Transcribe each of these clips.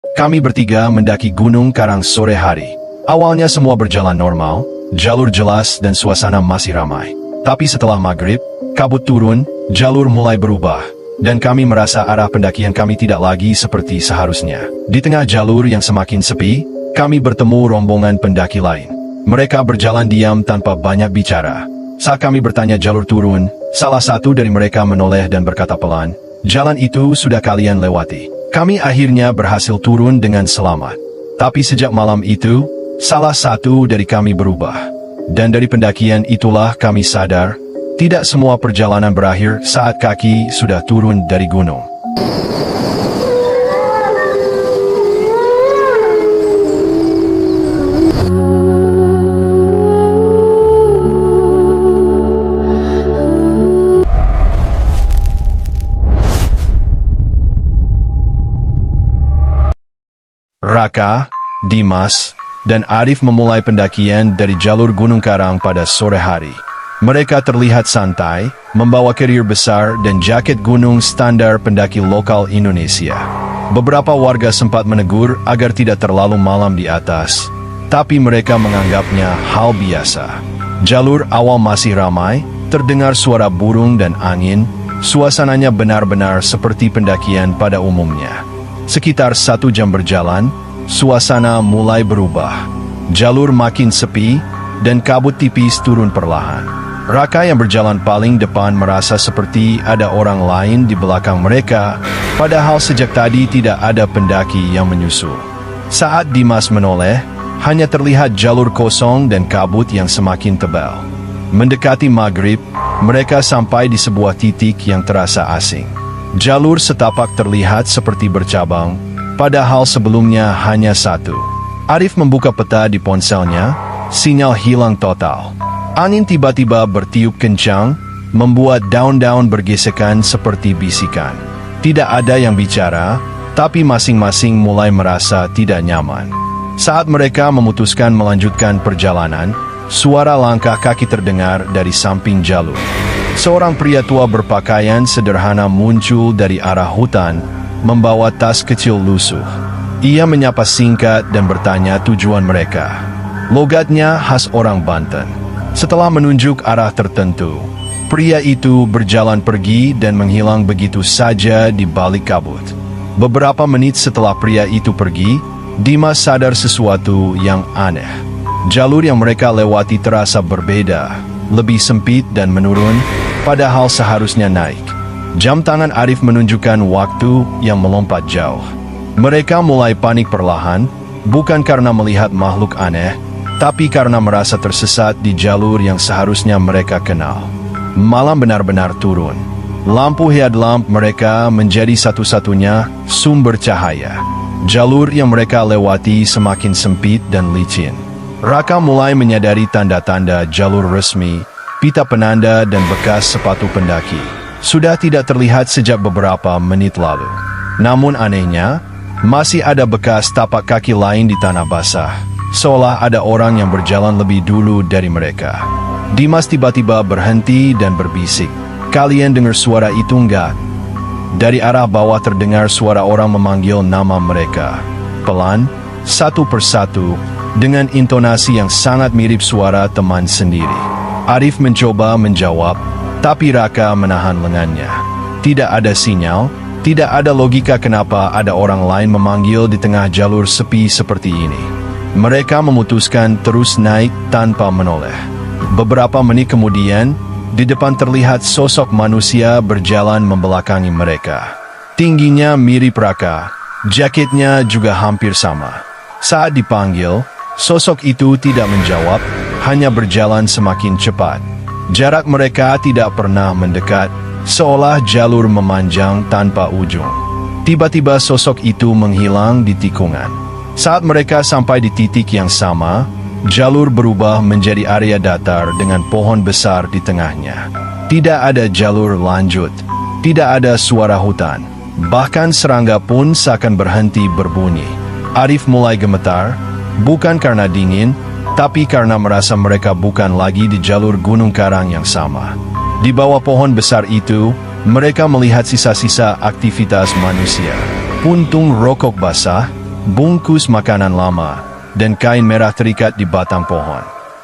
Kami bertiga mendaki Gunung Karang sore hari. Awalnya semua berjalan normal, jalur jelas dan suasana masih ramai. Tapi setelah maghrib, kabut turun, jalur mulai berubah, dan kami merasa arah pendakian kami tidak lagi seperti seharusnya. Di tengah jalur yang semakin sepi, kami bertemu rombongan pendaki lain. Mereka berjalan diam tanpa banyak bicara. Saat kami bertanya jalur turun, salah satu dari mereka menoleh dan berkata pelan, "Jalan itu sudah kalian lewati." Kami akhirnya berhasil turun dengan selamat. Tapi sejak malam itu, salah satu dari kami berubah. Dan dari pendakian itulah kami sadar, tidak semua perjalanan berakhir saat kaki sudah turun dari gunung. Raka, Dimas, dan Arif memulai pendakian dari jalur Gunung Karang pada sore hari. Mereka terlihat santai, membawa carrier besar dan jaket gunung standar pendaki lokal Indonesia. Beberapa warga sempat menegur agar tidak terlalu malam di atas, tapi mereka menganggapnya hal biasa. Jalur awal masih ramai, terdengar suara burung dan angin, suasananya benar-benar seperti pendakian pada umumnya. Sekitar 1 jam berjalan, suasana mulai berubah. Jalur makin sepi, dan kabut tipis turun perlahan. Raka yang berjalan paling depan merasa seperti ada orang lain di belakang mereka, padahal sejak tadi tidak ada pendaki yang menyusul. Saat Dimas menoleh, hanya terlihat jalur kosong dan kabut yang semakin tebal. Mendekati maghrib, mereka sampai di sebuah titik yang terasa asing. Jalur setapak terlihat seperti bercabang, padahal sebelumnya hanya satu. Arif membuka peta di ponselnya, sinyal hilang total. Angin tiba-tiba bertiup kencang, membuat daun-daun bergesekan seperti bisikan. Tidak ada yang bicara, tapi masing-masing mulai merasa tidak nyaman. Saat mereka memutuskan melanjutkan perjalanan, suara langkah kaki terdengar dari samping jalur. Seorang pria tua berpakaian sederhana muncul dari arah hutan, membawa tas kecil lusuh. Ia menyapa singkat dan bertanya tujuan mereka. Logatnya khas orang Banten. Setelah menunjuk arah tertentu, pria itu berjalan pergi dan menghilang begitu saja di balik kabut. Beberapa menit setelah pria itu pergi, Dimas sadar sesuatu yang aneh. Jalur yang mereka lewati terasa berbeda, lebih sempit dan menurun, padahal seharusnya naik. Jam tangan Arif menunjukkan waktu yang melompat jauh. Mereka mulai panik perlahan, bukan karena melihat makhluk aneh, tapi karena merasa tersesat di jalur yang seharusnya mereka kenal. Malam benar-benar turun. Lampu headlamp mereka menjadi satu-satunya sumber cahaya. Jalur yang mereka lewati semakin sempit dan licin. Raka mulai menyadari tanda-tanda jalur resmi, pita penanda dan bekas sepatu pendaki. Sudah tidak terlihat sejak beberapa menit lalu. Namun anehnya, masih ada bekas tapak kaki lain di tanah basah, seolah ada orang yang berjalan lebih dulu dari mereka. Dimas tiba-tiba berhenti dan berbisik, "Kalian dengar suara itu enggak?" Dari arah bawah terdengar suara orang memanggil nama mereka. Pelan, satu persatu, dengan intonasi yang sangat mirip suara teman sendiri. Arif mencoba menjawab, tapi Raka menahan lengannya. Tidak ada sinyal, tidak ada logika kenapa ada orang lain memanggil di tengah jalur sepi seperti ini. Mereka memutuskan terus naik tanpa menoleh. Beberapa menit kemudian, di depan terlihat sosok manusia berjalan membelakangi mereka. Tingginya mirip Raka, jaketnya juga hampir sama. Saat dipanggil, sosok itu tidak menjawab, hanya berjalan semakin cepat. Jarak mereka tidak pernah mendekat, seolah jalur memanjang tanpa ujung. Tiba-tiba sosok itu menghilang di tikungan. Saat mereka sampai di titik yang sama, jalur berubah menjadi area datar dengan pohon besar di tengahnya. Tidak ada jalur lanjut, tidak ada suara hutan, bahkan serangga pun seakan berhenti berbunyi. Arif mulai gemetar, bukan karena dingin, tapi karena merasa mereka bukan lagi di jalur Gunung Karang yang sama. Di bawah pohon besar itu, mereka melihat sisa-sisa aktivitas manusia. Puntung rokok basah, bungkus makanan lama, dan kain merah terikat di batang pohon.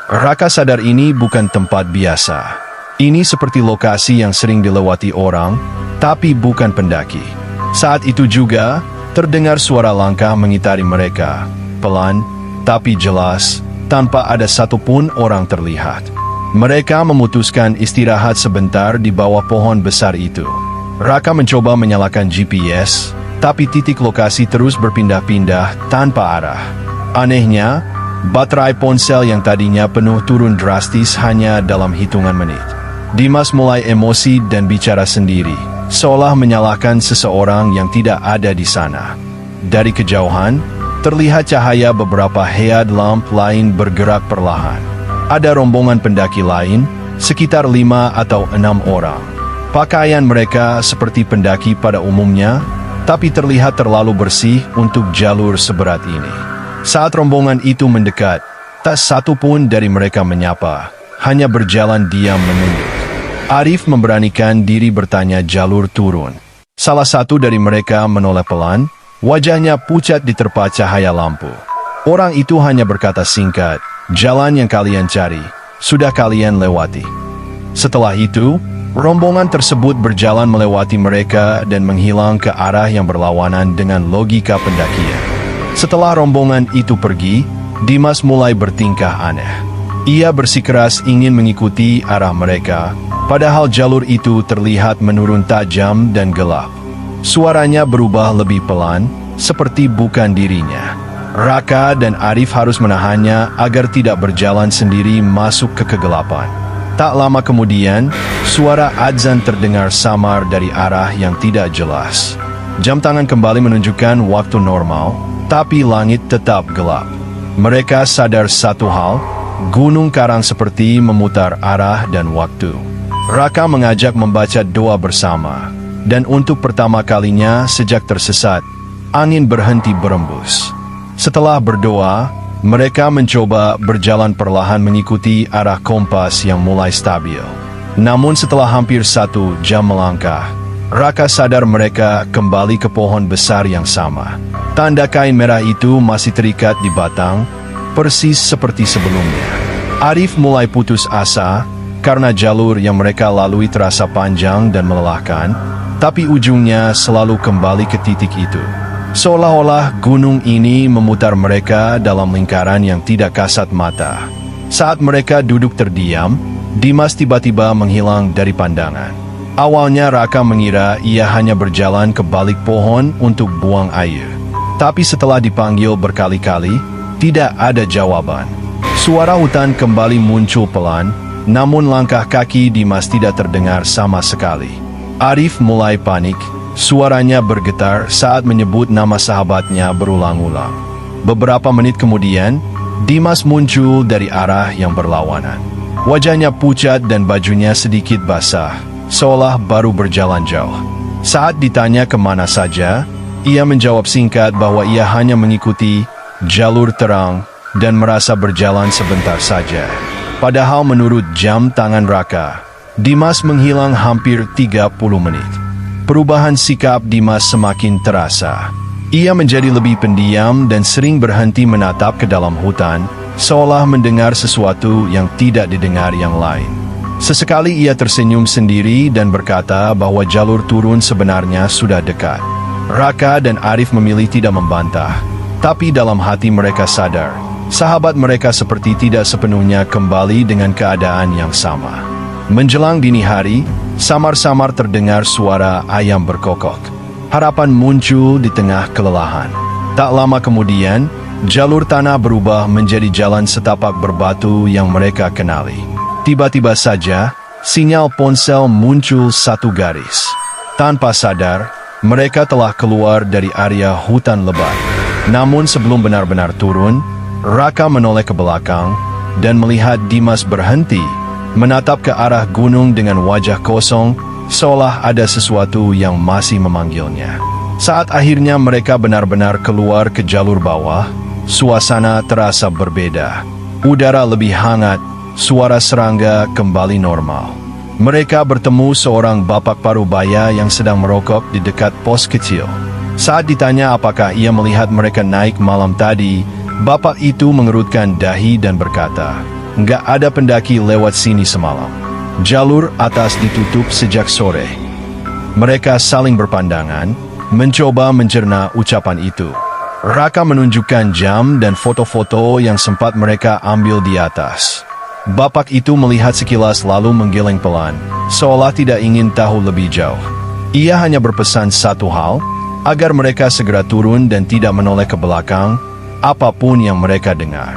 Raka sadar ini bukan tempat biasa. Ini seperti lokasi yang sering dilewati orang, tapi bukan pendaki. Saat itu juga, terdengar suara langkah mengitari mereka, pelan, tapi jelas, tanpa ada satupun orang terlihat. Mereka memutuskan istirahat sebentar di bawah pohon besar itu. Raka mencoba menyalakan GPS, tapi titik lokasi terus berpindah-pindah tanpa arah. Anehnya, baterai ponsel yang tadinya penuh turun drastis hanya dalam hitungan menit. Dimas mulai emosi dan bicara sendiri, seolah menyalahkan seseorang yang tidak ada di sana. Dari kejauhan, terlihat cahaya beberapa headlamp lain bergerak perlahan. Ada rombongan pendaki lain, sekitar 5 atau 6 orang. Pakaian mereka seperti pendaki pada umumnya, tapi terlihat terlalu bersih untuk jalur seberat ini. Saat rombongan itu mendekat, tak satu pun dari mereka menyapa, hanya berjalan diam menunduk. Arif memberanikan diri bertanya jalur turun. Salah satu dari mereka menoleh pelan, wajahnya pucat diterpa cahaya lampu. Orang itu hanya berkata singkat, "Jalan yang kalian cari, sudah kalian lewati." Setelah itu, rombongan tersebut berjalan melewati mereka dan menghilang ke arah yang berlawanan dengan logika pendakian. Setelah rombongan itu pergi, Dimas mulai bertingkah aneh. Ia bersikeras ingin mengikuti arah mereka, padahal jalur itu terlihat menurun tajam dan gelap. Suaranya berubah lebih pelan, seperti bukan dirinya. Raka dan Arif harus menahannya agar tidak berjalan sendiri masuk ke kegelapan. Tak lama kemudian, suara adzan terdengar samar dari arah yang tidak jelas. Jam tangan kembali menunjukkan waktu normal, tapi langit tetap gelap. Mereka sadar satu hal, Gunung Karang seperti memutar arah dan waktu. Raka mengajak membaca doa bersama, dan untuk pertama kalinya sejak tersesat, angin berhenti berembus. Setelah berdoa, mereka mencoba berjalan perlahan mengikuti arah kompas yang mulai stabil. Namun setelah hampir 1 jam melangkah, Raka sadar mereka kembali ke pohon besar yang sama. Tanda kain merah itu masih terikat di batang, persis seperti sebelumnya. Arif mulai putus asa, karena jalur yang mereka lalui terasa panjang dan melelahkan, tapi ujungnya selalu kembali ke titik itu. Seolah-olah gunung ini memutar mereka dalam lingkaran yang tidak kasat mata. Saat mereka duduk terdiam, Dimas tiba-tiba menghilang dari pandangan. Awalnya Raka mengira ia hanya berjalan ke balik pohon untuk buang air. Tapi setelah dipanggil berkali-kali, tidak ada jawaban. Suara hutan kembali muncul pelan, namun langkah kaki Dimas tidak terdengar sama sekali. Arif mulai panik, suaranya bergetar saat menyebut nama sahabatnya berulang-ulang. Beberapa menit kemudian, Dimas muncul dari arah yang berlawanan. Wajahnya pucat dan bajunya sedikit basah, seolah baru berjalan jauh. Saat ditanya kemana saja, ia menjawab singkat bahwa ia hanya mengikuti jalur terang dan merasa berjalan sebentar saja. Padahal menurut jam tangan Raka, Dimas menghilang hampir 30 menit. Perubahan sikap Dimas semakin terasa. Ia menjadi lebih pendiam dan sering berhenti menatap ke dalam hutan, seolah mendengar sesuatu yang tidak didengar yang lain. Sesekali ia tersenyum sendiri dan berkata bahwa jalur turun sebenarnya sudah dekat. Raka dan Arif memilih tidak membantah, tapi dalam hati mereka sadar, sahabat mereka seperti tidak sepenuhnya kembali dengan keadaan yang sama. Menjelang dini hari, samar-samar terdengar suara ayam berkokok. Harapan muncul di tengah kelelahan. Tak lama kemudian, jalur tanah berubah menjadi jalan setapak berbatu yang mereka kenali. Tiba-tiba saja, sinyal ponsel muncul 1 garis. Tanpa sadar, mereka telah keluar dari area hutan lebat. Namun sebelum benar-benar turun, Raka menoleh ke belakang dan melihat Dimas berhenti, menatap ke arah gunung dengan wajah kosong, seolah ada sesuatu yang masih memanggilnya. Saat akhirnya mereka benar-benar keluar ke jalur bawah, suasana terasa berbeda. Udara lebih hangat, suara serangga kembali normal. Mereka bertemu seorang bapak parubaya yang sedang merokok di dekat pos kecil. Saat ditanya apakah ia melihat mereka naik malam tadi, bapak itu mengerutkan dahi dan berkata, "Nggak ada pendaki lewat sini semalam. Jalur atas ditutup sejak sore." Mereka saling berpandangan, mencoba mencerna ucapan itu. Raka menunjukkan jam dan foto-foto yang sempat mereka ambil di atas. Bapak itu melihat sekilas lalu menggeleng pelan, seolah tidak ingin tahu lebih jauh. Ia hanya berpesan satu hal, agar mereka segera turun dan tidak menoleh ke belakang, apapun yang mereka dengar.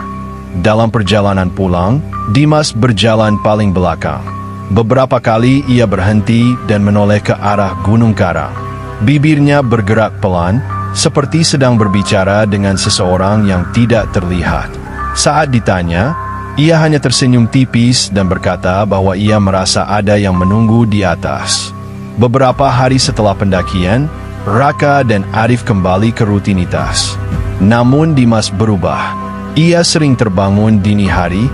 Dalam perjalanan pulang, Dimas berjalan paling belakang. Beberapa kali ia berhenti dan menoleh ke arah Gunung Karang. Bibirnya bergerak pelan, seperti sedang berbicara dengan seseorang yang tidak terlihat. Saat ditanya, ia hanya tersenyum tipis dan berkata bahwa ia merasa ada yang menunggu di atas. Beberapa hari setelah pendakian, Raka dan Arif kembali ke rutinitas. Namun Dimas berubah. Ia sering terbangun dini hari,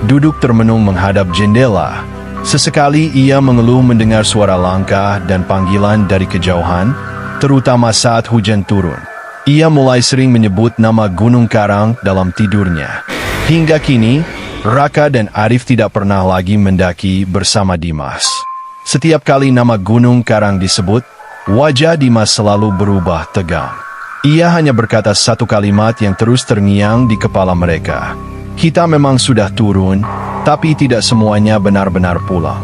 duduk termenung menghadap jendela. Sesekali ia mengeluh mendengar suara langkah dan panggilan dari kejauhan, terutama saat hujan turun. Ia mulai sering menyebut nama Gunung Karang dalam tidurnya. Hingga kini, Raka dan Arif tidak pernah lagi mendaki bersama Dimas. Setiap kali nama Gunung Karang disebut, wajah Dimas selalu berubah tegang. Ia hanya berkata satu kalimat yang terus terngiang di kepala mereka. "Kita memang sudah turun, tapi tidak semuanya benar-benar pulang."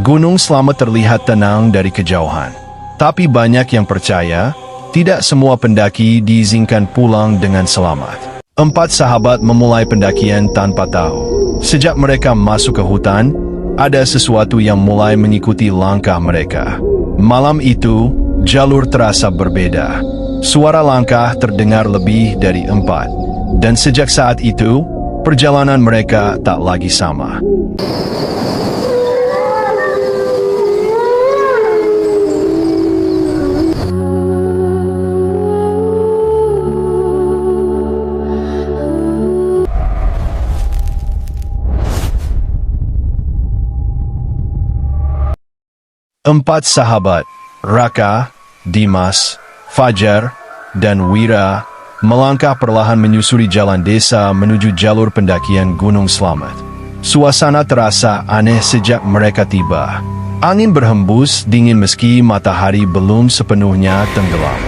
Gunung Slamet terlihat tenang dari kejauhan. Tapi banyak yang percaya, tidak semua pendaki diizinkan pulang dengan selamat. 4 sahabat memulai pendakian tanpa tahu. Sejak mereka masuk ke hutan, ada sesuatu yang mulai mengikuti langkah mereka. Malam itu, jalur terasa berbeda. Suara langkah terdengar lebih dari 4. Dan sejak saat itu, perjalanan mereka tak lagi sama. Empat sahabat, Raka, Dimas, Fajar, dan Wira, melangkah perlahan menyusuri jalan desa menuju jalur pendakian Gunung Slamet. Suasana terasa aneh sejak mereka tiba. Angin berhembus dingin meski matahari belum sepenuhnya tenggelam.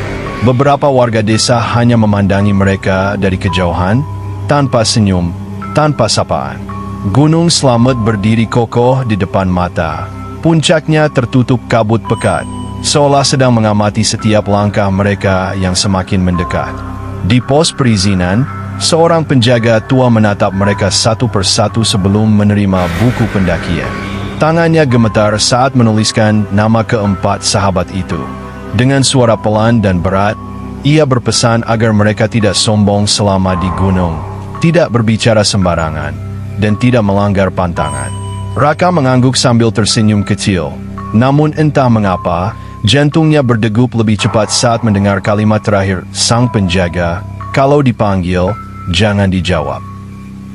Beberapa warga desa hanya memandangi mereka dari kejauhan, tanpa senyum, tanpa sapaan. Gunung Slamet berdiri kokoh di depan mata. Puncaknya tertutup kabut pekat, seolah sedang mengamati setiap langkah mereka yang semakin mendekat. Di pos perizinan, seorang penjaga tua menatap mereka satu persatu sebelum menerima buku pendakian. Tangannya gemetar saat menuliskan nama keempat sahabat itu. Dengan suara pelan dan berat, ia berpesan agar mereka tidak sombong selama di gunung, tidak berbicara sembarangan, dan tidak melanggar pantangan. Raka mengangguk sambil tersenyum kecil. Namun entah mengapa, jantungnya berdegup lebih cepat saat mendengar kalimat terakhir sang penjaga, "Kalau dipanggil, jangan dijawab."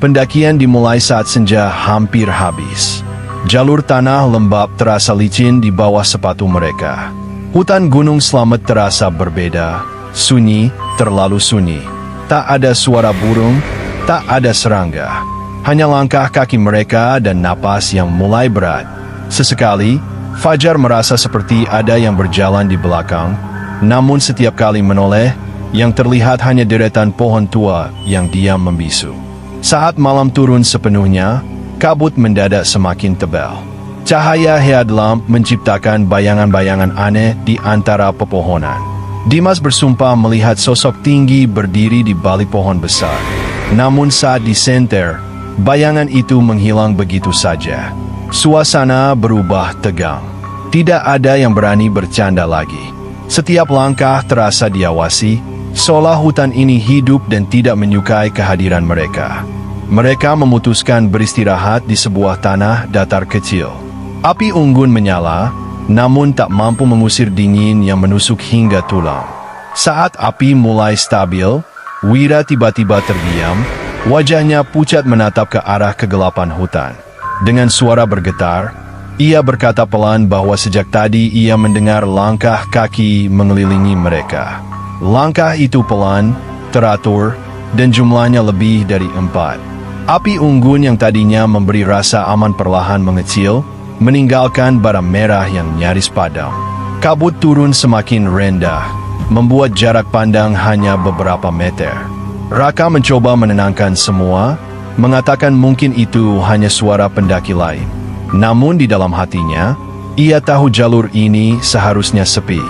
Pendakian dimulai saat senja hampir habis. Jalur tanah lembab terasa licin di bawah sepatu mereka. Hutan Gunung Slamet terasa berbeda, sunyi, terlalu sunyi. Tak ada suara burung, tak ada serangga. Hanya langkah kaki mereka dan napas yang mulai berat. Sesekali, Fajar merasa seperti ada yang berjalan di belakang, namun setiap kali menoleh, yang terlihat hanya deretan pohon tua yang diam membisu. Saat malam turun sepenuhnya, kabut mendadak semakin tebal. Cahaya headlamp menciptakan bayangan-bayangan aneh di antara pepohonan. Dimas bersumpah melihat sosok tinggi berdiri di balik pohon besar. Namun saat disenter, bayangan itu menghilang begitu saja. Suasana berubah tegang. Tidak ada yang berani bercanda lagi. Setiap langkah terasa diawasi, seolah hutan ini hidup dan tidak menyukai kehadiran mereka. Mereka memutuskan beristirahat di sebuah tanah datar kecil. Api unggun menyala, namun tak mampu mengusir dingin yang menusuk hingga tulang. Saat api mulai stabil, Wira tiba-tiba terdiam, wajahnya pucat menatap ke arah kegelapan hutan. Dengan suara bergetar, ia berkata pelan bahwa sejak tadi ia mendengar langkah kaki mengelilingi mereka. Langkah itu pelan, teratur, dan jumlahnya lebih dari 4. Api unggun yang tadinya memberi rasa aman perlahan mengecil, meninggalkan bara merah yang nyaris padam. Kabut turun semakin rendah, membuat jarak pandang hanya beberapa meter. Raka mencoba menenangkan semua, mengatakan mungkin itu hanya suara pendaki lain. Namun di dalam hatinya, ia tahu jalur ini seharusnya sepi.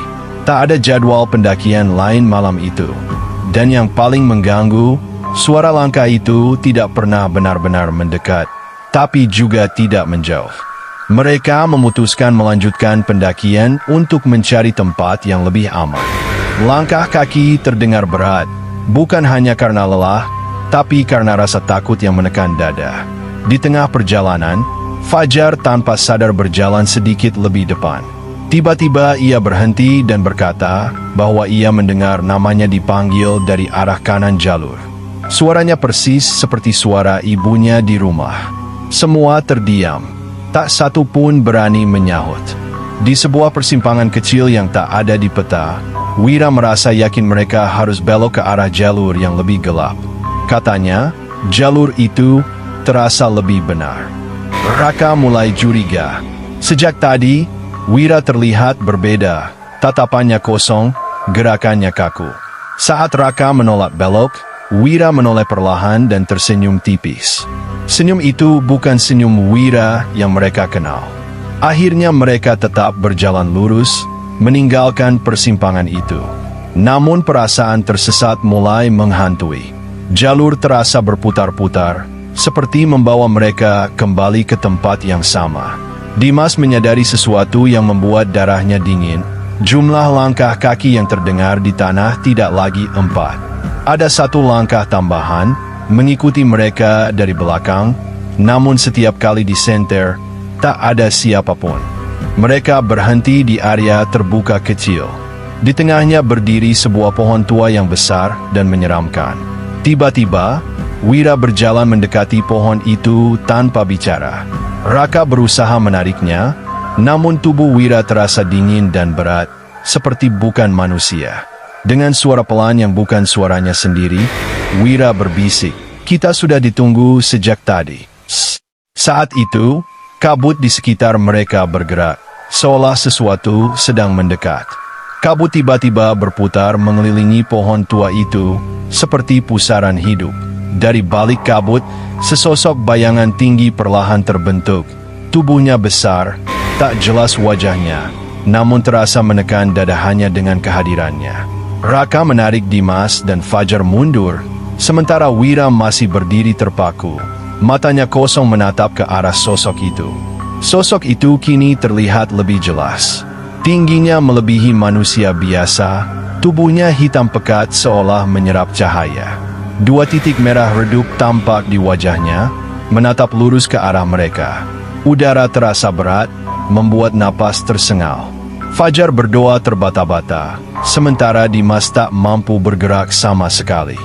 Tak ada jadwal pendakian lain malam itu. Dan yang paling mengganggu, suara langkah itu tidak pernah benar-benar mendekat, tapi juga tidak menjauh. Mereka memutuskan melanjutkan pendakian untuk mencari tempat yang lebih aman. Langkah kaki terdengar berat, bukan hanya karena lelah, tapi karena rasa takut yang menekan dada. Di tengah perjalanan, Fajar tanpa sadar berjalan sedikit lebih depan. Tiba-tiba ia berhenti dan berkata bahwa ia mendengar namanya dipanggil dari arah kanan jalur. Suaranya persis seperti suara ibunya di rumah. Semua terdiam, tak satu pun berani menyahut. Di sebuah persimpangan kecil yang tak ada di peta, Wira merasa yakin mereka harus belok ke arah jalur yang lebih gelap. Katanya, jalur itu terasa lebih benar. Raka mulai curiga. Sejak tadi, Wira terlihat berbeda, tatapannya kosong, gerakannya kaku. Saat Raka menolak belok, Wira menoleh perlahan dan tersenyum tipis. Senyum itu bukan senyum Wira yang mereka kenal. Akhirnya mereka tetap berjalan lurus, meninggalkan persimpangan itu. Namun perasaan tersesat mulai menghantui. Jalur terasa berputar-putar, seperti membawa mereka kembali ke tempat yang sama. Dimas menyadari sesuatu yang membuat darahnya dingin. Jumlah langkah kaki yang terdengar di tanah tidak lagi 4. Ada satu langkah tambahan, mengikuti mereka dari belakang, namun setiap kali disenter, tak ada siapapun. Mereka berhenti di area terbuka kecil. Di tengahnya berdiri sebuah pohon tua yang besar dan menyeramkan. Tiba-tiba, Wira berjalan mendekati pohon itu tanpa bicara. Raka berusaha menariknya, namun tubuh Wira terasa dingin dan berat, seperti bukan manusia. Dengan suara pelan yang bukan suaranya sendiri, Wira berbisik, "Kita sudah ditunggu sejak tadi." Saat itu, kabut di sekitar mereka bergerak, seolah sesuatu sedang mendekat. Kabut tiba-tiba berputar mengelilingi pohon tua itu, seperti pusaran hidup. Dari balik kabut, sesosok bayangan tinggi perlahan terbentuk. Tubuhnya besar, tak jelas wajahnya, namun terasa menekan dada hanya dengan kehadirannya. Raka menarik Dimas dan Fajar mundur, sementara Wira masih berdiri terpaku. Matanya kosong menatap ke arah sosok itu. Sosok itu kini terlihat lebih jelas. Tingginya melebihi manusia biasa, tubuhnya hitam pekat seolah menyerap cahaya. 2 titik merah redup tampak di wajahnya, menatap lurus ke arah mereka. Udara terasa berat, membuat napas tersengal. Fajar berdoa terbata-bata, sementara Dimas tak mampu bergerak sama sekali.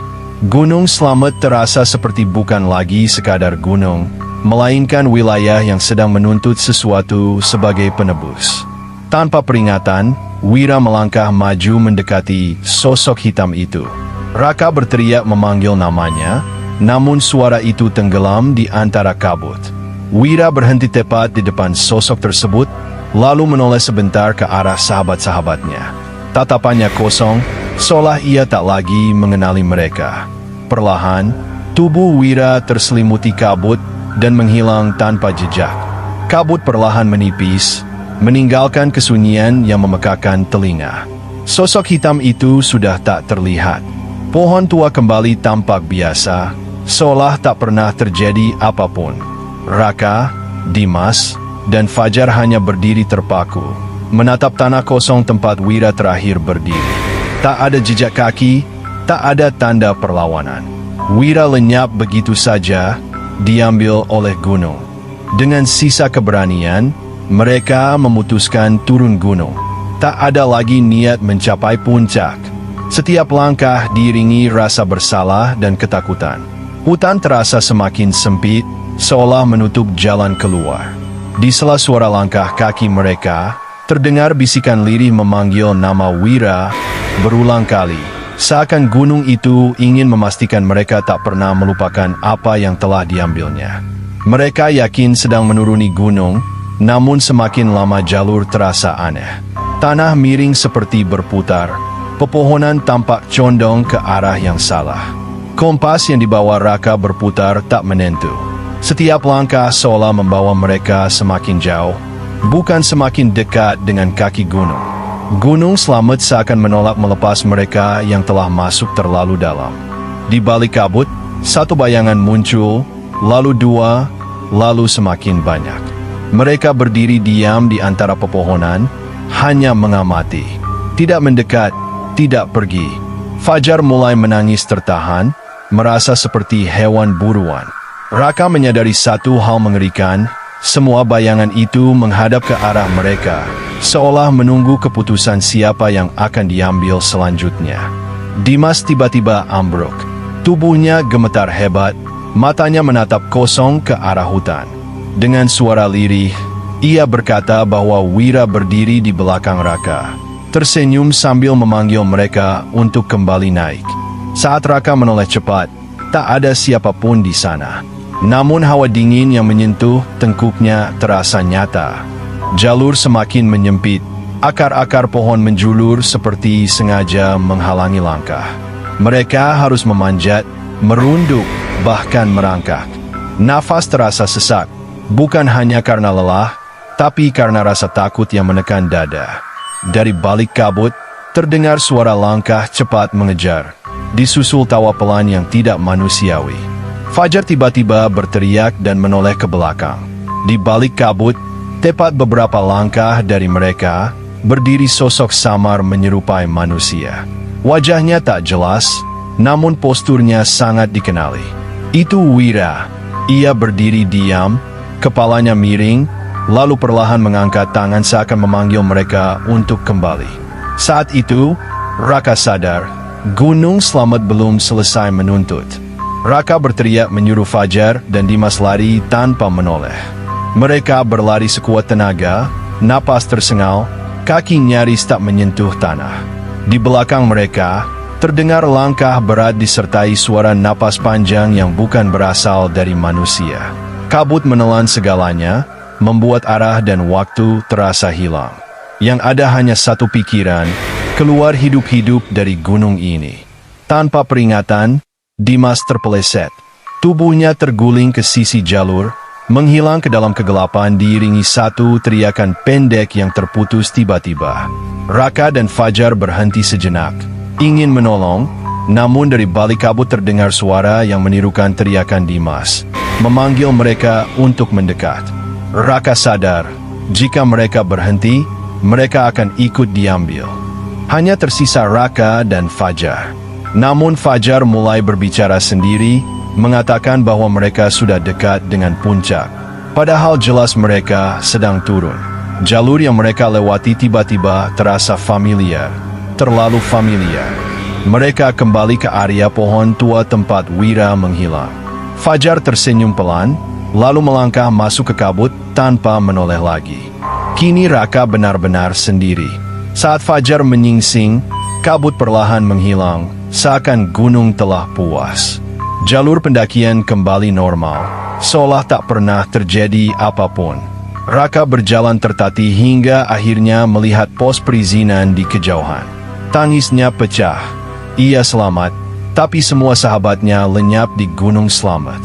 Gunung Slamet terasa seperti bukan lagi sekadar gunung, melainkan wilayah yang sedang menuntut sesuatu sebagai penebus. Tanpa peringatan, Wira melangkah maju mendekati sosok hitam itu. Raka berteriak memanggil namanya, namun suara itu tenggelam di antara kabut. Wira berhenti tepat di depan sosok tersebut, lalu menoleh sebentar ke arah sahabat-sahabatnya. Tatapannya kosong, seolah ia tak lagi mengenali mereka. Perlahan, tubuh Wira terselimuti kabut dan menghilang tanpa jejak. Kabut perlahan menipis, meninggalkan kesunyian yang memekakan telinga. Sosok hitam itu sudah tak terlihat. Pohon tua kembali tampak biasa, seolah tak pernah terjadi apapun. Raka, Dimas, dan Fajar hanya berdiri terpaku, menatap tanah kosong tempat Wira terakhir berdiri. Tak ada jejak kaki, tak ada tanda perlawanan. Wira lenyap begitu saja, diambil oleh gunung. Dengan sisa keberanian, mereka memutuskan turun gunung. Tak ada lagi niat mencapai puncak. Setiap langkah diiringi rasa bersalah dan ketakutan. Hutan terasa semakin sempit, seolah menutup jalan keluar. Di sela suara langkah kaki mereka, terdengar bisikan lirih memanggil nama Wira berulang kali. Seakan gunung itu ingin memastikan mereka tak pernah melupakan apa yang telah diambilnya. Mereka yakin sedang menuruni gunung, namun semakin lama jalur terasa aneh. Tanah miring seperti berputar, pepohonan tampak condong ke arah yang salah. Kompas yang dibawa Raka berputar tak menentu. Setiap langkah seolah membawa mereka semakin jauh, bukan semakin dekat dengan kaki gunung. Gunung Slamet seakan menolak melepas mereka yang telah masuk terlalu dalam. Di balik kabut, satu bayangan muncul, lalu dua, lalu semakin banyak. Mereka berdiri diam di antara pepohonan, hanya mengamati. Tidak mendekat, tidak pergi. Fajar mulai menangis tertahan, merasa seperti hewan buruan. Raka menyadari satu hal mengerikan, semua bayangan itu menghadap ke arah mereka, seolah menunggu keputusan siapa yang akan diambil selanjutnya. Dimas tiba-tiba ambruk. Tubuhnya gemetar hebat, matanya menatap kosong ke arah hutan. Dengan suara lirih, ia berkata bahwa Wira berdiri di belakang Raka, tersenyum sambil memanggil mereka untuk kembali naik. Saat Raka menoleh cepat, tak ada siapapun di sana. Namun hawa dingin yang menyentuh tengkuknya terasa nyata. Jalur semakin menyempit, akar-akar pohon menjulur seperti sengaja menghalangi langkah. Mereka harus memanjat, merunduk, bahkan merangkak. Nafas terasa sesak, bukan hanya karena lelah, tapi karena rasa takut yang menekan dada. Dari balik kabut, terdengar suara langkah cepat mengejar, disusul tawa pelan yang tidak manusiawi. Fajar tiba-tiba berteriak dan menoleh ke belakang. Di balik kabut, tepat beberapa langkah dari mereka, berdiri sosok samar menyerupai manusia. Wajahnya tak jelas, namun posturnya sangat dikenali. Itu Wira. Ia berdiri diam, kepalanya miring, lalu perlahan mengangkat tangan seakan memanggil mereka untuk kembali. Saat itu, Raka sadar, Gunung Slamet belum selesai menuntut. Raka berteriak menyuruh Fajar dan Dimas lari tanpa menoleh. Mereka berlari sekuat tenaga, napas tersengal, kaki nyaris tak menyentuh tanah. Di belakang mereka, terdengar langkah berat disertai suara napas panjang yang bukan berasal dari manusia. Kabut menelan segalanya, membuat arah dan waktu terasa hilang. Yang ada hanya satu pikiran, keluar hidup-hidup dari gunung ini. Tanpa peringatan, Dimas terpeleset. Tubuhnya terguling ke sisi jalur, menghilang ke dalam kegelapan diiringi satu teriakan pendek yang terputus tiba-tiba. Raka dan Fajar berhenti sejenak, ingin menolong, namun dari balik kabut terdengar suara yang menirukan teriakan Dimas, memanggil mereka untuk mendekat. Raka sadar, jika mereka berhenti, mereka akan ikut diambil. Hanya tersisa Raka dan Fajar. Namun Fajar mulai berbicara sendiri, mengatakan bahwa mereka sudah dekat dengan puncak. Padahal jelas mereka sedang turun. Jalur yang mereka lewati tiba-tiba terasa familiar, terlalu familiar. Mereka kembali ke area pohon tua tempat Wira menghilang. Fajar tersenyum pelan, lalu melangkah masuk ke kabut tanpa menoleh lagi. Kini Raka benar-benar sendiri. Saat Fajar menyingsing, kabut perlahan menghilang, seakan gunung telah puas. Jalur pendakian kembali normal, seolah tak pernah terjadi apapun. Raka berjalan tertatih hingga akhirnya melihat pos perizinan di kejauhan. Tangisnya pecah. Ia selamat, tapi semua sahabatnya lenyap di Gunung Slamet.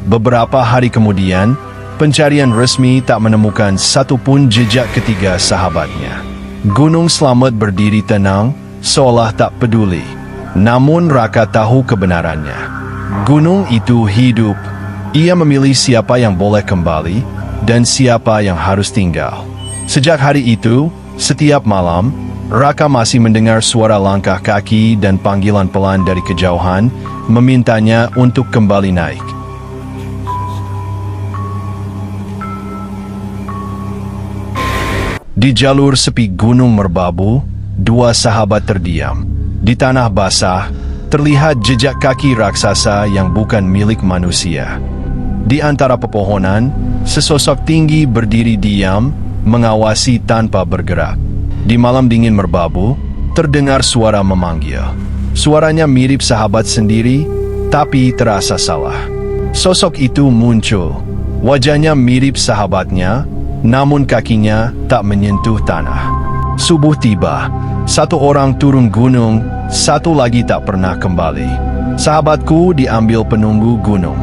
Beberapa hari kemudian, pencarian resmi tak menemukan satupun jejak ketiga sahabatnya. Gunung Slamet berdiri tenang, seolah tak peduli. Namun Raka tahu kebenarannya. Gunung itu hidup. Ia memilih siapa yang boleh kembali dan siapa yang harus tinggal. Sejak hari itu, setiap malam, Raka masih mendengar suara langkah kaki dan panggilan pelan dari kejauhan, memintanya untuk kembali naik. Di jalur sepi Gunung Merbabu, dua sahabat terdiam. Di tanah basah, terlihat jejak kaki raksasa yang bukan milik manusia. Di antara pepohonan, sesosok tinggi berdiri diam, mengawasi tanpa bergerak. Di malam dingin Merbabu, terdengar suara memanggil. Suaranya mirip sahabat sendiri, tapi terasa salah. Sosok itu muncul. Wajahnya mirip sahabatnya, namun kakinya tak menyentuh tanah. Subuh tiba, satu orang turun gunung, satu lagi tak pernah kembali. Sahabatku diambil penunggu gunung.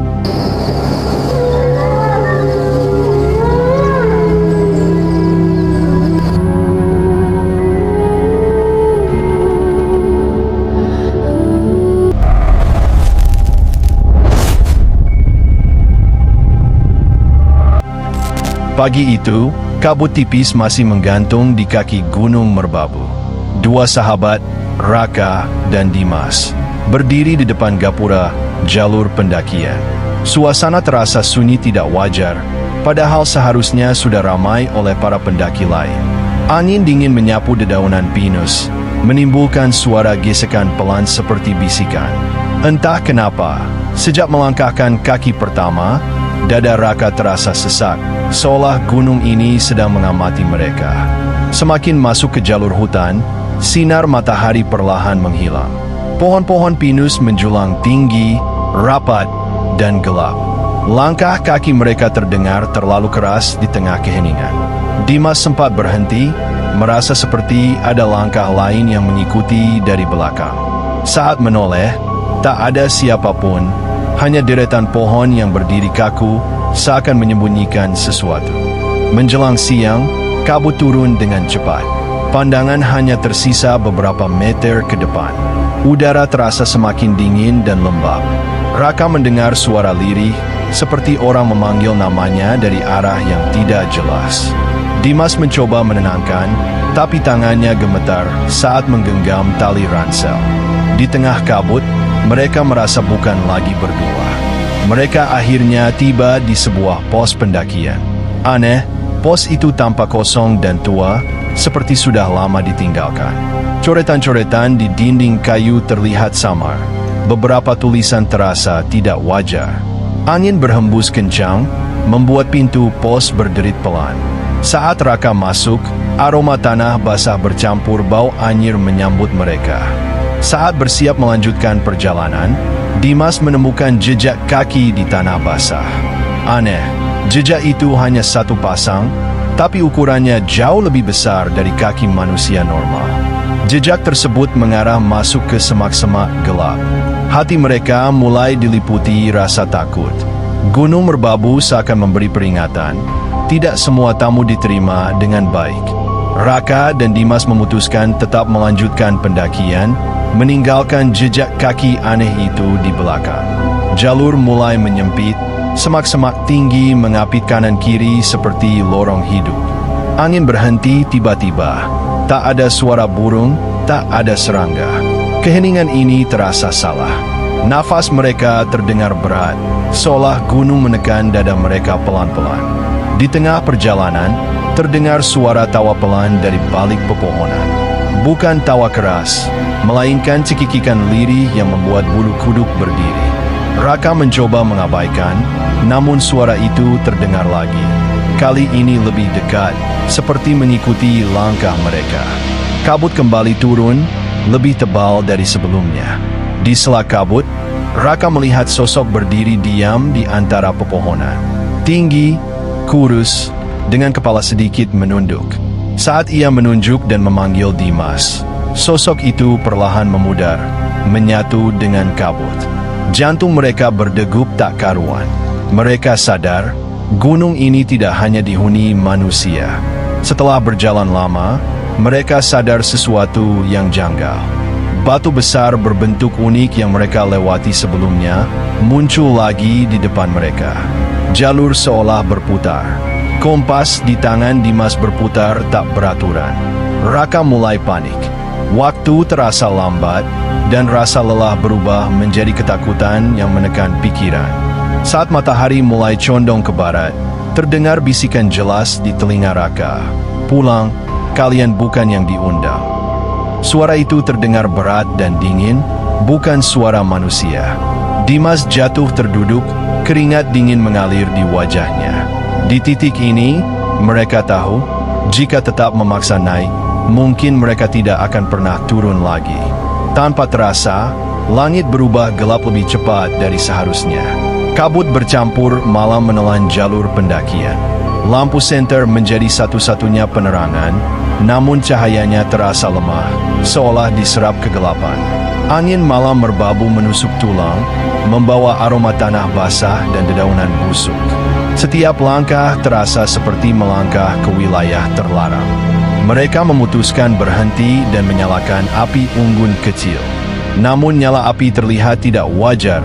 Pagi itu, kabut tipis masih menggantung di kaki Gunung Merbabu. Dua sahabat, Raka dan Dimas, berdiri di depan gapura jalur pendakian. Suasana terasa sunyi tidak wajar, padahal seharusnya sudah ramai oleh para pendaki lain. Angin dingin menyapu dedaunan pinus, menimbulkan suara gesekan pelan seperti bisikan. Entah kenapa, sejak melangkahkan kaki pertama, dada Raka terasa sesak, seolah gunung ini sedang mengamati mereka. Semakin masuk ke jalur hutan, sinar matahari perlahan menghilang. Pohon-pohon pinus menjulang tinggi, rapat, dan gelap. Langkah kaki mereka terdengar terlalu keras di tengah keheningan. Dimas sempat berhenti, merasa seperti ada langkah lain yang mengikuti dari belakang. Saat menoleh, tak ada siapapun, hanya deretan pohon yang berdiri kaku, seakan menyembunyikan sesuatu. Menjelang siang, kabut turun dengan cepat. Pandangan hanya tersisa beberapa meter ke depan. Udara terasa semakin dingin dan lembab. Raka mendengar suara lirih, seperti orang memanggil namanya dari arah yang tidak jelas. Dimas mencoba menenangkan, tapi tangannya gemetar saat menggenggam tali ransel. Di tengah kabut, mereka merasa bukan lagi berdua. Mereka akhirnya tiba di sebuah pos pendakian. Aneh, pos itu tampak kosong dan tua, seperti sudah lama ditinggalkan. Coretan-coretan di dinding kayu terlihat samar. Beberapa tulisan terasa tidak wajar. Angin berhembus kencang, membuat pintu pos berderit pelan. Saat Raka masuk, aroma tanah basah bercampur bau anyir menyambut mereka. Saat bersiap melanjutkan perjalanan, Dimas menemukan jejak kaki di tanah basah. Aneh, jejak itu hanya satu pasang, tapi ukurannya jauh lebih besar dari kaki manusia normal. Jejak tersebut mengarah masuk ke semak-semak gelap. Hati mereka mulai diliputi rasa takut. Gunung Merbabu seakan memberi peringatan, tidak semua tamu diterima dengan baik. Raka dan Dimas memutuskan tetap melanjutkan pendakian, meninggalkan jejak kaki aneh itu di belakang. Jalur mulai menyempit, semak-semak tinggi mengapit kanan kiri seperti lorong hidup. Angin berhenti tiba-tiba, tak ada suara burung, tak ada serangga. Keheningan ini terasa salah. Nafas mereka terdengar berat, seolah gunung menekan dada mereka pelan-pelan. Di tengah perjalanan, terdengar suara tawa pelan dari balik pepohonan. Bukan tawa keras, melainkan cekikikan lirih yang membuat bulu kuduk berdiri. Raka mencoba mengabaikan, namun suara itu terdengar lagi. Kali ini lebih dekat, seperti mengikuti langkah mereka. Kabut kembali turun, lebih tebal dari sebelumnya. Di sela kabut, Raka melihat sosok berdiri diam di antara pepohonan. Tinggi, kurus, dengan kepala sedikit menunduk. Saat ia menunjuk dan memanggil Dimas, sosok itu perlahan memudar, menyatu dengan kabut. Jantung mereka berdegup tak karuan. Mereka sadar, gunung ini tidak hanya dihuni manusia. Setelah berjalan lama, mereka sadar sesuatu yang janggal. Batu besar berbentuk unik yang mereka lewati sebelumnya muncul lagi di depan mereka. Jalur seolah berputar. Kompas di tangan Dimas berputar tak beraturan. Raka mulai panik. Waktu terasa lambat, dan rasa lelah berubah menjadi ketakutan yang menekan pikiran. Saat matahari mulai condong ke barat, terdengar bisikan jelas di telinga Raka. Pulang, kalian bukan yang diundang. Suara itu terdengar berat dan dingin, bukan suara manusia. Dimas jatuh terduduk, keringat dingin mengalir di wajahnya. Di titik ini, mereka tahu, jika tetap memaksa naik, mungkin mereka tidak akan pernah turun lagi. Tanpa terasa, langit berubah gelap lebih cepat dari seharusnya. Kabut bercampur malam menelan jalur pendakian. Lampu senter menjadi satu-satunya penerangan, namun cahayanya terasa lemah, seolah diserap kegelapan. Angin malam merbabu menusuk tulang, membawa aroma tanah basah dan dedaunan busuk. Setiap langkah terasa seperti melangkah ke wilayah terlarang. Mereka memutuskan berhenti dan menyalakan api unggun kecil. Namun nyala api terlihat tidak wajar,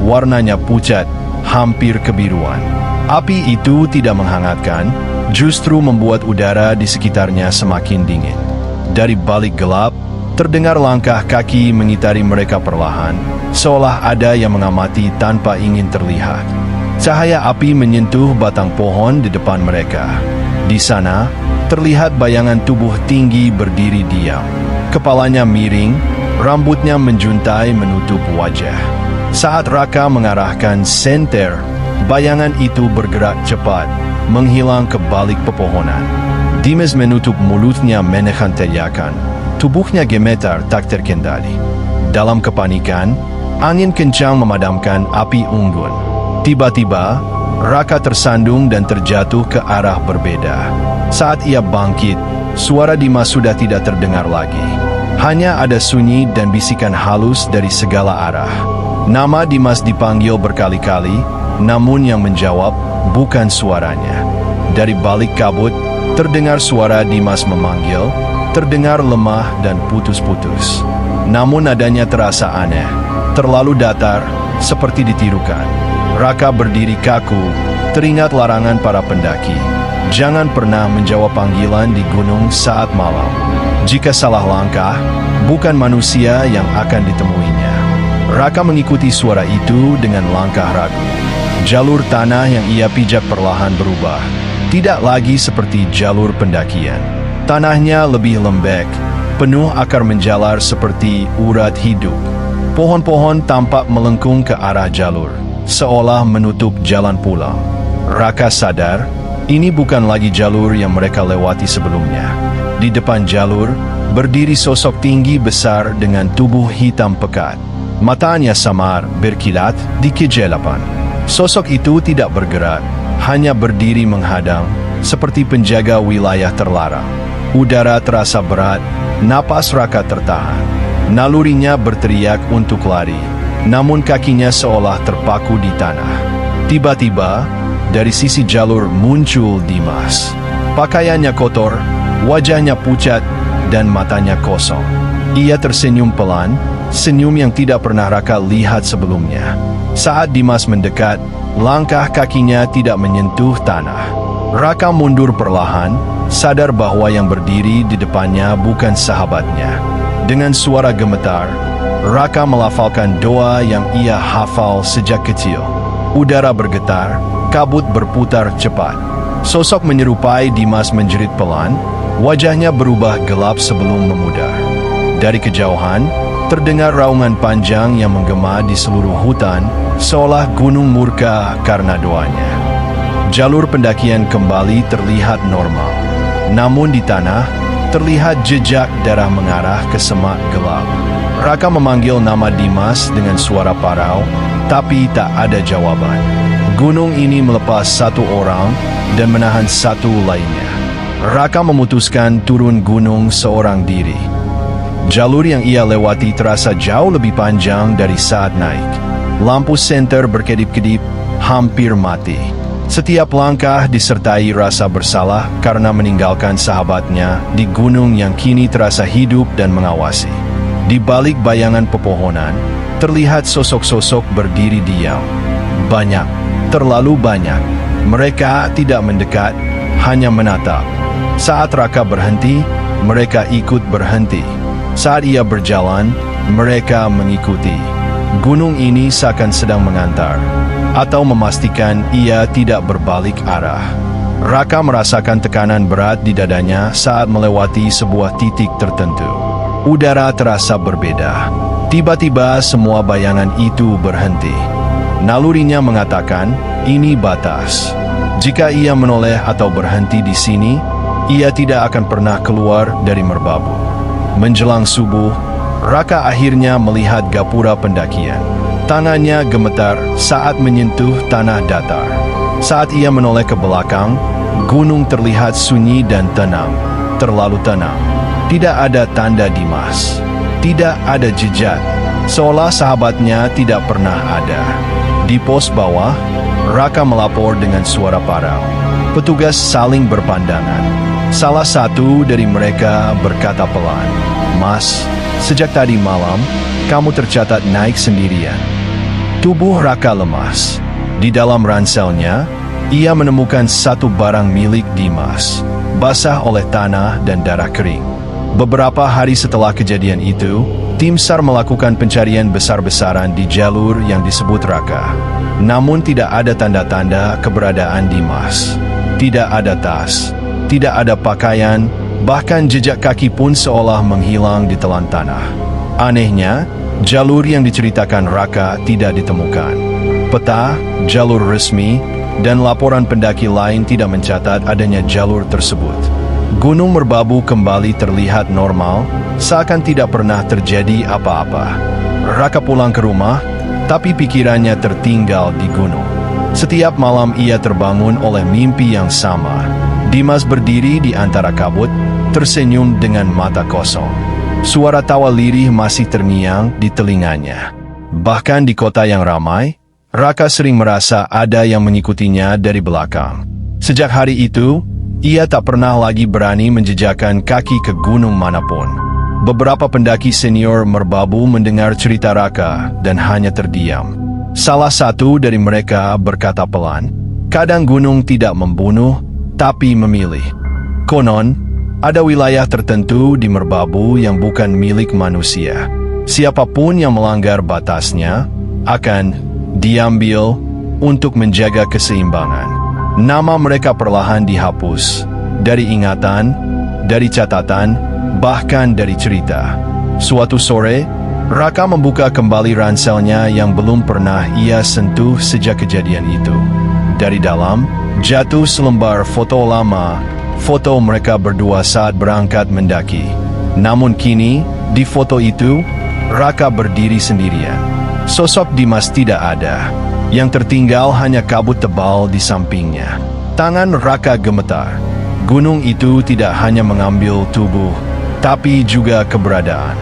warnanya pucat, hampir kebiruan. Api itu tidak menghangatkan, justru membuat udara di sekitarnya semakin dingin. Dari balik gelap, terdengar langkah kaki mengitari mereka perlahan, seolah ada yang mengamati tanpa ingin terlihat. Cahaya api menyentuh batang pohon di depan mereka. Di sana, terlihat bayangan tubuh tinggi berdiri diam. Kepalanya miring, rambutnya menjuntai menutup wajah. Saat Raka mengarahkan senter, bayangan itu bergerak cepat, menghilang ke balik pepohonan. Dimas menutup mulutnya menahan teriakan. Tubuhnya gemetar tak terkendali. Dalam kepanikan, angin kencang memadamkan api unggun. Tiba-tiba, Raka tersandung dan terjatuh ke arah berbeda. Saat ia bangkit, suara Dimas sudah tidak terdengar lagi. Hanya ada sunyi dan bisikan halus dari segala arah. Nama Dimas dipanggil berkali-kali, namun yang menjawab bukan suaranya. Dari balik kabut, terdengar suara Dimas memanggil, terdengar lemah dan putus-putus. Namun nadanya terasa aneh, terlalu datar, seperti ditirukan. Raka berdiri kaku, teringat larangan para pendaki. Jangan pernah menjawab panggilan di gunung saat malam. Jika salah langkah, bukan manusia yang akan ditemuinya. Raka mengikuti suara itu dengan langkah ragu. Jalur tanah yang ia pijak perlahan berubah. Tidak lagi seperti jalur pendakian. Tanahnya lebih lembek, penuh akar menjalar seperti urat hidup. Pohon-pohon tampak melengkung ke arah jalur, seolah menutup jalan pulang. Raka sadar, ini bukan lagi jalur yang mereka lewati sebelumnya. Di depan jalur, berdiri sosok tinggi besar dengan tubuh hitam pekat. Matanya samar, berkilat, di kejelapan. Sosok itu tidak bergerak, hanya berdiri menghadang, seperti penjaga wilayah terlarang. Udara terasa berat, napas Raka tertahan. Nalurinya berteriak untuk lari, namun kakinya seolah terpaku di tanah. Tiba-tiba, dari sisi jalur muncul Dimas. Pakaiannya kotor, wajahnya pucat, dan matanya kosong. Ia tersenyum pelan, senyum yang tidak pernah Raka lihat sebelumnya. Saat Dimas mendekat, langkah kakinya tidak menyentuh tanah. Raka mundur perlahan, sadar bahwa yang berdiri di depannya bukan sahabatnya. Dengan suara gemetar, Raka melafalkan doa yang ia hafal sejak kecil. Udara bergetar, kabut berputar cepat. Sosok menyerupai Dimas menjerit pelan, wajahnya berubah gelap sebelum memudar. Dari kejauhan, terdengar raungan panjang yang menggema di seluruh hutan, seolah gunung murka karena doanya. Jalur pendakian kembali terlihat normal. Namun di tanah, terlihat jejak darah mengarah ke semak gelap. Raka memanggil nama Dimas dengan suara parau, tapi tak ada jawaban. Gunung ini melepas satu orang dan menahan satu lainnya. Raka memutuskan turun gunung seorang diri. Jalur yang ia lewati terasa jauh lebih panjang dari saat naik. Lampu senter berkedip-kedip, hampir mati. Setiap langkah disertai rasa bersalah karena meninggalkan sahabatnya di gunung yang kini terasa hidup dan mengawasi. Di balik bayangan pepohonan, terlihat sosok-sosok berdiri diam. Banyak, terlalu banyak. Mereka tidak mendekat, hanya menatap. Saat Raka berhenti, mereka ikut berhenti. Saat ia berjalan, mereka mengikuti. Gunung ini seakan sedang mengantar, atau memastikan ia tidak berbalik arah. Raka merasakan tekanan berat di dadanya saat melewati sebuah titik tertentu. Udara terasa berbeda. Tiba-tiba semua bayangan itu berhenti. Nalurinya mengatakan, ini batas. Jika ia menoleh atau berhenti di sini, ia tidak akan pernah keluar dari merbabu. Menjelang subuh, Raka akhirnya melihat gapura pendakian. Tangannya gemetar saat menyentuh tanah datar. Saat ia menoleh ke belakang, gunung terlihat sunyi dan tenang. Terlalu tenang. Tidak ada tanda Dimas. Tidak ada jejak. Seolah sahabatnya tidak pernah ada. Di pos bawah, Raka melapor dengan suara parau. Petugas saling berpandangan. Salah satu dari mereka berkata pelan, "Mas, sejak tadi malam, kamu tercatat naik sendirian." Tubuh Raka lemas. Di dalam ranselnya, ia menemukan satu barang milik Dimas, basah oleh tanah dan darah kering. Beberapa hari setelah kejadian itu, tim SAR melakukan pencarian besar-besaran di jalur yang disebut Raka. Namun tidak ada tanda-tanda keberadaan Dimas. Tidak ada tas, tidak ada pakaian, bahkan jejak kaki pun seolah menghilang di telan tanah. Anehnya, jalur yang diceritakan Raka tidak ditemukan. Peta, jalur resmi, dan laporan pendaki lain tidak mencatat adanya jalur tersebut. Gunung Merbabu kembali terlihat normal, seakan tidak pernah terjadi apa-apa. Raka pulang ke rumah, tapi pikirannya tertinggal di gunung. Setiap malam ia terbangun oleh mimpi yang sama. Dimas berdiri di antara kabut, tersenyum dengan mata kosong. Suara tawa lirih masih terngiang di telinganya. Bahkan di kota yang ramai, Raka sering merasa ada yang mengikutinya dari belakang. Sejak hari itu, ia tak pernah lagi berani menjejakkan kaki ke gunung manapun. Beberapa pendaki senior Merbabu mendengar cerita Raka dan hanya terdiam. Salah satu dari mereka berkata pelan, "Kadang gunung tidak membunuh, tapi memilih." Konon, ada wilayah tertentu di Merbabu yang bukan milik manusia. Siapapun yang melanggar batasnya akan diambil untuk menjaga keseimbangan. Nama mereka perlahan dihapus dari ingatan, dari catatan, bahkan dari cerita. Suatu sore, Raka membuka kembali ranselnya yang belum pernah ia sentuh sejak kejadian itu. Dari dalam, jatuh selembar foto lama, foto mereka berdua saat berangkat mendaki. Namun kini, di foto itu, Raka berdiri sendirian. Sosok Dimas tidak ada. Yang tertinggal hanya kabut tebal di sampingnya. Tangan Raka gemetar. Gunung itu tidak hanya mengambil tubuh, tapi juga keberadaan.